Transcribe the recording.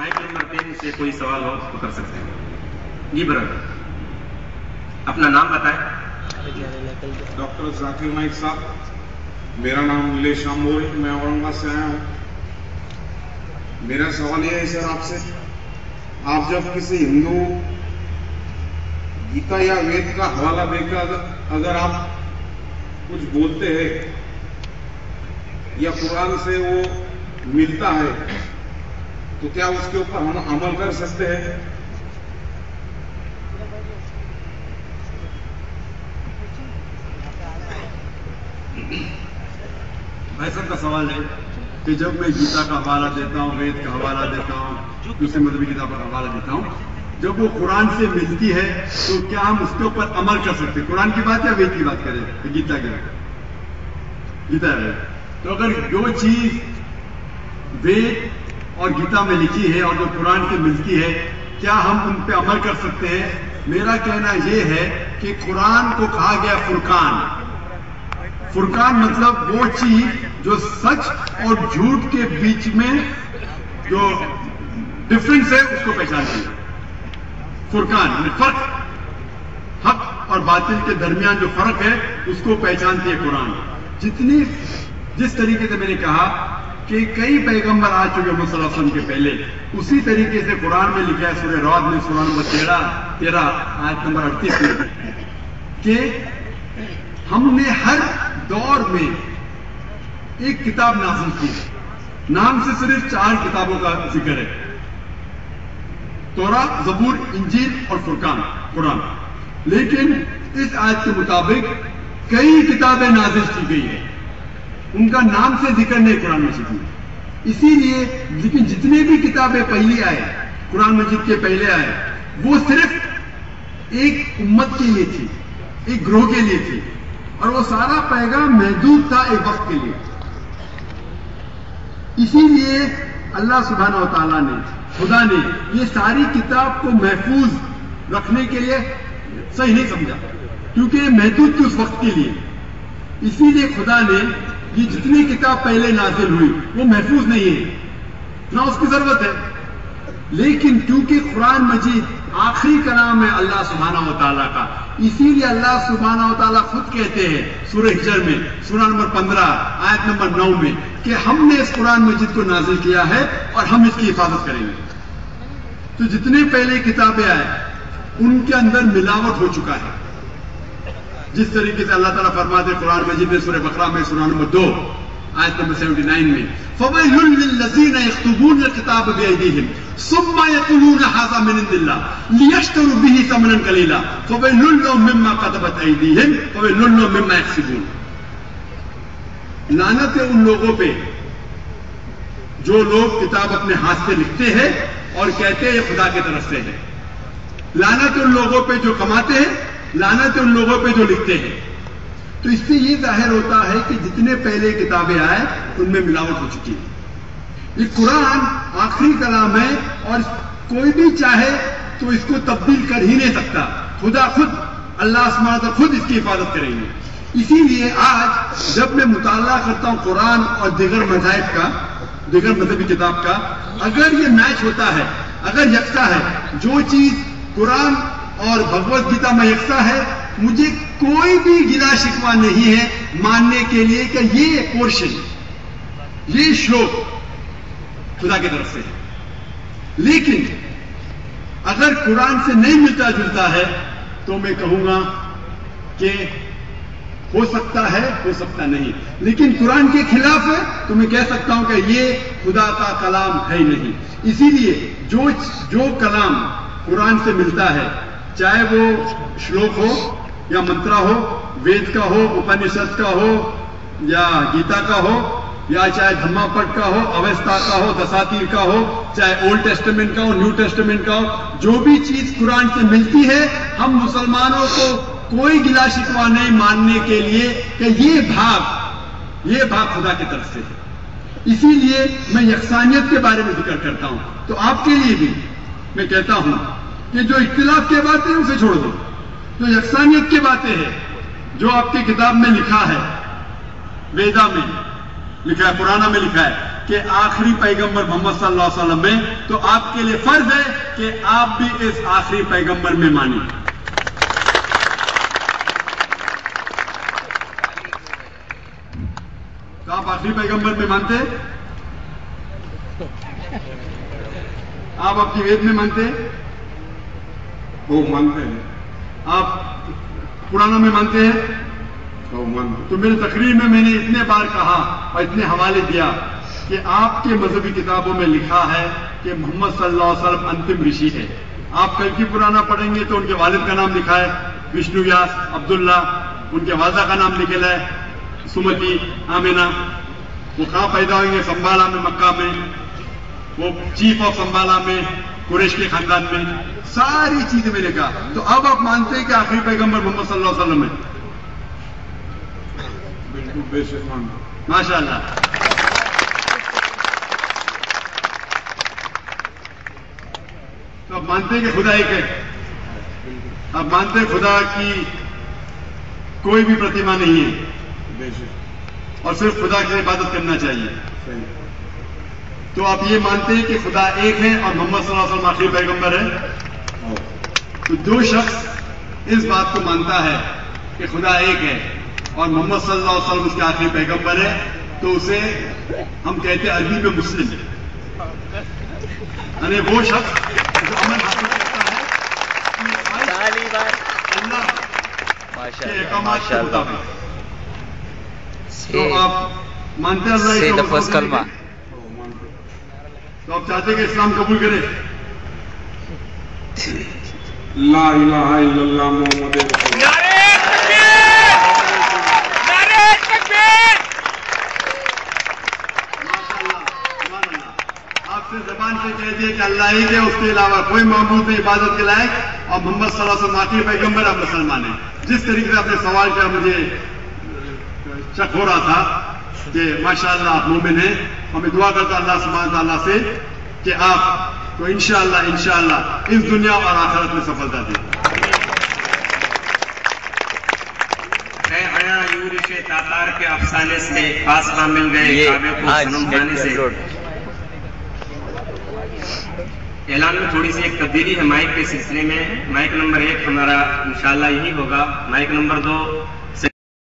Mic number 3 سے کوئی سوال ہو تو کر سکتے ہیں. جی برادر اپنا نام بتائیں. ڈاکٹر ذاکر نائک صاحب, میرا نام نیلیش امبور ہے, میں اورنگ آباد سے آیا ہوں. میرا سوال یہ ہے سر آپ سے, آپ جب کسی ہندو گیتا یا وید کا حوالہ دے کر اگر آپ کچھ بولتے ہیں یا قرآن سے وہ ملتا ہے تو کیا اس کے اوپر ہم عمل کر سکتے ہیں؟ بھائی صاحب کا سوال ہے کہ جب میں گیتا کا حوالہ دیتا ہوں, وید کا حوالہ دیتا ہوں, دوسری مذہبی کتاب کا حوالہ دیتا ہوں, جب وہ قرآن سے ملتی ہے تو کیا ہم اس کے اوپر عمل کر سکتے ہیں؟ قرآن کی بات یا وید کی بات کریں؟ گیتا کی گیتا ہے. تو اگر جو چیز وید اور گیتا میں لکھی ہے اور جو قرآن سے ملتی ہے, کیا ہم ان پہ عمل کر سکتے ہیں؟ میرا کہنا یہ ہے کہ قرآن کو کہا گیا فرقان. فرقان مطلب وہ چیز جو سچ اور جھوٹ کے بیچ میں جو ڈفرنس ہے اس کو پہچانتی ہے. فرقان فرق, حق اور باطل کے درمیان جو فرق ہے اس کو پہچانتی ہے قرآن. جس طریقے سے میں نے کہا کہ کئی پیغمبر آ چکے محمد صلی اللہ علیہ وسلم کے پہلے, اسی طریقے سے قرآن میں لکھا ہے سورہ رعد میں سورہ نمبر 13 آیت نمبر 38 میں کہ ہم نے ہر دور میں ایک کتاب نازل کی. نام سے صرف 4 کتابوں کا ذکر ہے, تورات, زبور, انجیل اور فرقان قرآن. لیکن اس آیت کے مطابق کئی کتابیں نازل کی گئی ہیں, ان کا نام سے ذکر نہیں قرآن مجید میں. اسی لیے لیکن جتنے بھی کتابیں پہلی آئے, قرآن مجید کے پہلے آئے, وہ صرف ایک امت کے لیے تھی, ایک گروہ کے لیے تھی, اور وہ سارا پیغام محدود تھا ایک وقت کے لیے. اسی لیے اللہ سبحانہ و تعالیٰ نے, خدا نے یہ ساری کتاب کو محفوظ رکھنے کے لیے صحیح نہیں سمجھا, کیونکہ یہ محدود تھی اس وقت کے لیے. اسی لیے خدا نے یہ جتنی کتاب پہلے نازل ہوئی وہ محفوظ نہیں ہے, نہ اس کی ضرورت ہے. لیکن کیونکہ قرآن مجید آخری کلام ہے اللہ سبحانہ و تعالیٰ کا, اسی لیے اللہ سبحانہ و تعالیٰ خود کہتے ہیں سورہ ہجر میں سورہ نمبر 15 آیت نمبر 9 میں کہ ہم نے اس قرآن مجید کو نازل کیا ہے اور ہم اس کی حفاظت کریں گے. تو جتنے پہلے کتابیں آئے ان کے اندر ملاوٹ ہو چکا ہے. جس طریقے سے اللہ تعالیٰ فرماتے قرآن مجید میں سورہ بقرہ میں سورہ نمبر 2 آیت نمبر 79 میں فَوَيْلٌ لِّلَّذِينَ يَكْتُبُونَ الْكِتَابَ بِأَيْدِيهِمْ ثُمَّ يَقُولُونَ هَٰذَا مِنْ عِندِ اللَّهِ لِيَشْتَرُوا بِهِ ثَمَنًا قَلِيلًا فَوَيْلٌ لَّهُم مِّمَّا كَتَبَتْ أَيْدِيهِمْ وَوَيْلٌ لَّهُم مِّمَّا يَكْسِبُونَ. لعنت ہے ان لوگوں پہ جو لوگ کتاب اپنے ہاتھ سے لکھتے ہیں اور کہتے ہیں یہ خدا کی طرف سے ہے. لعنت ہے ان لوگوں پہ جو کماتے ہیں, لعنت ہے ان لوگوں پہ جو لکھتے ہیں. تو اس سے یہ ظاہر ہوتا ہے کہ جتنے پہلے کتابیں آئے ان میں ملاوٹ ہو چکی ہے. یہ قرآن آخری کلام ہے اور کوئی بھی چاہے تو اس کو تبدیل کر ہی نہیں سکتا. خدا خود, اللہ سبحانہ وتعالیٰ خود اس کی حفاظت کریں گے. اسی لیے آج جب میں مطالعہ کرتا ہوں قرآن اور دیگر مذاہب کا, دیگر مذہبی کتاب کا, اگر یہ میچ ہوتا ہے, اگر یکساں ہے, جو چیز قرآن اور بھگوت گیتا میں یکساں ہے, مجھے کوئی بھی گلا شکوہ نہیں ہے ماننے کے لیے کہ یہ پورشن, یہ شلوک خدا کی طرف سے ہے. لیکن اگر قرآن سے نہیں ملتا جلتا ہے تو میں کہوں گا کہ ہو سکتا ہے, ہو سکتا نہیں. لیکن قرآن کے خلاف ہے تو میں کہہ سکتا ہوں کہ یہ خدا کا کلام ہے ہی نہیں. اسی لیے جو کلام قرآن سے ملتا ہے, چاہے وہ شلوک ہو یا منترا ہو, وید کا ہو, اپنشد کا ہو یا گیتا کا ہو, یا چاہے دھما پٹ کا ہو, اوستا کا ہو, دساتیر کا ہو, چاہے اولڈ ٹیسٹمنٹ کا ہو, نیو ٹیسٹمنٹ کا ہو, جو بھی چیز قرآن سے ملتی ہے, ہم مسلمانوں کو کوئی گلا شکوہ نہیں ماننے کے لیے کہ یہ بھاگ خدا کی طرف سے ہے. اسی لیے میں یکسانیت کے بارے میں ذکر کرتا ہوں. تو آپ کے لیے بھی میں کہتا ہوں کہ جو اختلاف کی باتیں ہیں اسے چھوڑ دو, جو یکسانیت کی باتیں ہیں, جو آپ کی کتاب میں لکھا ہے, ویدا میں لکھا ہے, پرانا میں لکھا ہے, کہ آخری پیغمبر محمد صلی اللہ علیہ وسلم میں، تو آپ کے لیے فرض ہے کہ آپ بھی اس آخری پیغمبر میں مانیں. تو آپ آخری پیغمبر میں مانتے ہیں؟ آپ اپنی وید میں مانتے ہیں؟ وہ مانتے ہیں. آپ پرانا میں مانتے ہیں؟ وہ مانتے. تو میری تقریر میں نے اتنے بار کہا اور اتنے حوالے دیا کہ آپ کے مذہبی کتابوں میں لکھا ہے کہ محمد صلی اللہ علیہ وسلم انتم رشی ہے. آپ کل کی پرانا پڑھیں گے تو ان کے والد کا نام لکھا ہے وشنو ویاس عبداللہ، ان کے والدہ کا نام لکھا ہے سمتی آمینہ. وہ کہاں پیدا ہوئیں گے؟ سنبالا میں، مکہ میں. وہ چیف آف سنبالا میں، قریش کے خاندان میں. ساری چیزیں میں نے کہا. تو اب آپ مانتے ہیں کہ آخری پیغمبر محمد صلی اللہ علیہ وسلم ہے؟ بالکل بے شک مانتے. ماشاء اللہ. تو آپ مانتے ہیں کہ خدا ایک ہے؟ آپ مانتے ہیں خدا کی کوئی بھی پرتیما نہیں ہے بے شک. اور صرف خدا کی عبادت کرنا چاہیے؟ صحیح. تو آپ یہ مانتے ہیں کہ خدا ایک ہے اور محمد صلی اللہ علیہ وسلم آخری پیغمبر ہے؟ تو جو شخص اس بات کو مانتا ہے کہ خدا ایک ہے اور محمد صلی اللہ علیہ وسلم اس کے آخری پیغمبر ہے، تو اسے ہم کہتے ہیں عربی میں مسلم. یعنی وہ شخص جو امن حاصل کرتا ہے اللہ کے احکامات کے مطابق. تو آپ مانتے ہیں اللہ ایک ہے؟ تو آپ چاہتے ہیں کہ اسلام قبول کرے؟ لا الہ الا اللہ محمد رسول اللہ. آپ سے زبان سے کہہ دیے کہ اللہ ہی ہے، اس کے علاوہ کوئی معبود نہیں عبادت کے لائق، اور محمد صلی اللہ علیہ وسلم آخری پیغمبر، آپ مسلمان ہیں. جس طریقے سے آپ نے سوال کیا مجھے شک ہو رہا تھا کہ ماشاءاللہ آپ مومن ہیں. ہمیں دعا کرتا اللہ سبحانہ تعالیٰ سے کہ آپ کو انشاءاللہ اس دنیا اور آخرت میں سفلتا دیں. تاتار کے افسانے سے فاصلہ مل گئے، کعبے کو صنم بنانے سے. اعلان میں تھوڑی سی ایک تبدیلی ہے مائک کے سلسلے میں. مائک نمبر 1 ہمارا انشاءاللہ یہی ہوگا. Mic number 2